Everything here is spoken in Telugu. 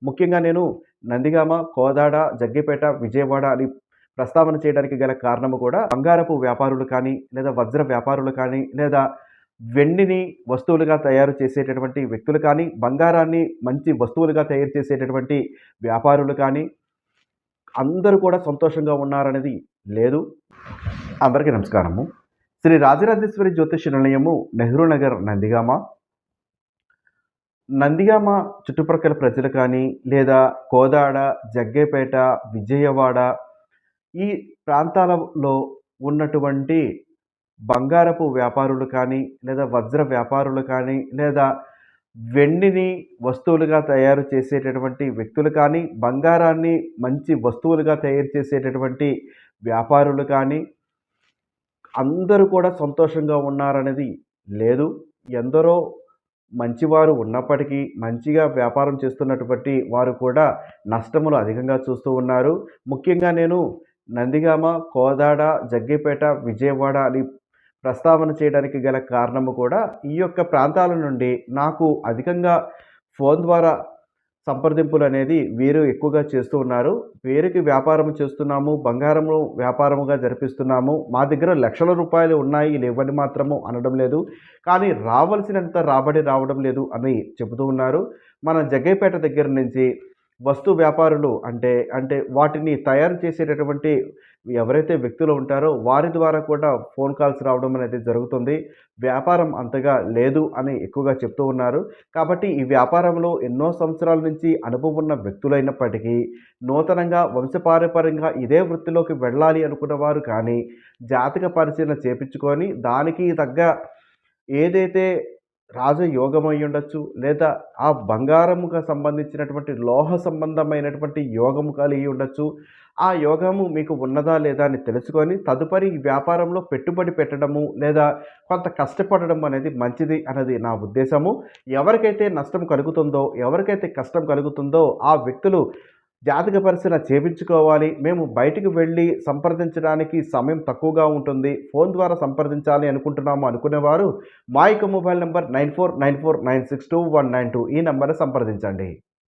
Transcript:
ముఖ్యంగా నేను నందిగామ, కోదాడ, జగ్గైపేట, విజయవాడ అని ప్రస్తావన చేయడానికి గల కారణము కూడా బంగారపు వ్యాపారులు కానీ, లేదా వజ్ర వ్యాపారులు కానీ, లేదా వెండిని వస్తువులుగా తయారు చేసేటటువంటి వ్యక్తులు కానీ, బంగారాన్ని మంచి వస్తువులుగా తయారు చేసేటటువంటి వ్యాపారులు కానీ, అందరూ కూడా సంతోషంగా ఉన్నారనేది లేదు. అందరికీ నమస్కారము. శ్రీ రాజరాజేశ్వరి జ్యోతిష నిలయము, నెహ్రూ నగర్, నందిగామ. నందిగామ చుట్టుప్రక్కల ప్రజలు కానీ, లేదా కోదాడ, జగ్గైపేట, విజయవాడ ఈ ప్రాంతాలలో ఉన్నటువంటి బంగారపు వ్యాపారులు కానీ, లేదా వజ్ర వ్యాపారులు కానీ, లేదా వెండిని వస్తువులుగా తయారు చేసేటటువంటి వ్యక్తులు కానీ, బంగారాన్ని మంచి వస్తువులుగా తయారు చేసేటటువంటి వ్యాపారులు కానీ, అందరూ కూడా సంతోషంగా ఉన్నారనేది లేదు. ఎందరో మంచివారు ఉన్నప్పటికీ, మంచిగా వ్యాపారం చేస్తున్నటువంటి వారు కూడా నష్టములు అధికంగా చూస్తూ ఉన్నారు. ముఖ్యంగా నేను నందిగామ, కోదాడ, జగ్గైపేట, విజయవాడ అని ప్రస్తావన చేయడానికి గల కారణము కూడా ఈ యొక్క ప్రాంతాల నుండి నాకు అధికంగా ఫోన్ ద్వారా సంప్రదింపులనేది వీరు ఎక్కువగా చేస్తూ ఉన్నారు. పేరుకి వ్యాపారం చేస్తున్నాము, బంగారము వ్యాపారముగా జరిపిస్తున్నాము. మా దగ్గర లక్షల రూపాయలు ఉన్నాయి, లేవని మాత్రము అనడం లేదు. కానీ రావాల్సినంత రాబడి రావడం లేదు అని చెబుతూ ఉన్నారు. మన జగ్గైపేట దగ్గర నుంచి వస్తు వ్యాపారులు అంటే వాటిని తయారు చేసేటటువంటి ఎవరైతే వ్యక్తులు ఉంటారో వారి ద్వారా కూడా ఫోన్ కాల్స్ రావడం అనేది జరుగుతుంది. వ్యాపారం అంతగా లేదు అని ఎక్కువగా చెప్తూ ఉన్నారు. కాబట్టి ఈ వ్యాపారంలో ఎన్నో సంవత్సరాల నుంచి అనుభవం ఉన్న వ్యక్తులైనప్పటికీ, నూతనంగా వంశపారంపర్యంగా ఇదే వృత్తిలోకి వెళ్ళాలి అనుకున్న వారు కానీ, జాతక పరిశీలన చేపించుకొని దానికి తగ్గ ఏదైతే రాజయోగం అయ్యుండొచ్చు, లేదా ఆ బంగారముకు సంబంధించినటువంటి లోహ సంబంధమైనటువంటి యోగము కలిగి ఉండొచ్చు. ఆ యోగము మీకు ఉన్నదా లేదా అని తెలుసుకొని తదుపరి ఈ వ్యాపారంలో పెట్టుబడి పెట్టడము, లేదా కొంత కష్టపడడం అనేది మంచిది అన్నది నా ఉద్దేశము. ఎవరికైతే నష్టం కలుగుతుందో, ఎవరికైతే కష్టం కలుగుతుందో ఆ వ్యక్తులు జాతక పరిశీలన చేపించుకోవాలి. మేము బయటికి వెళ్ళి సంప్రదించడానికి సమయం తక్కువగా ఉంటుంది, ఫోన్ ద్వారా సంప్రదించాలి అనుకుంటున్నాము అనుకునేవారు మా యొక్క మొబైల్ నంబర్ 9494962192 ఈ నంబర్ని సంప్రదించండి.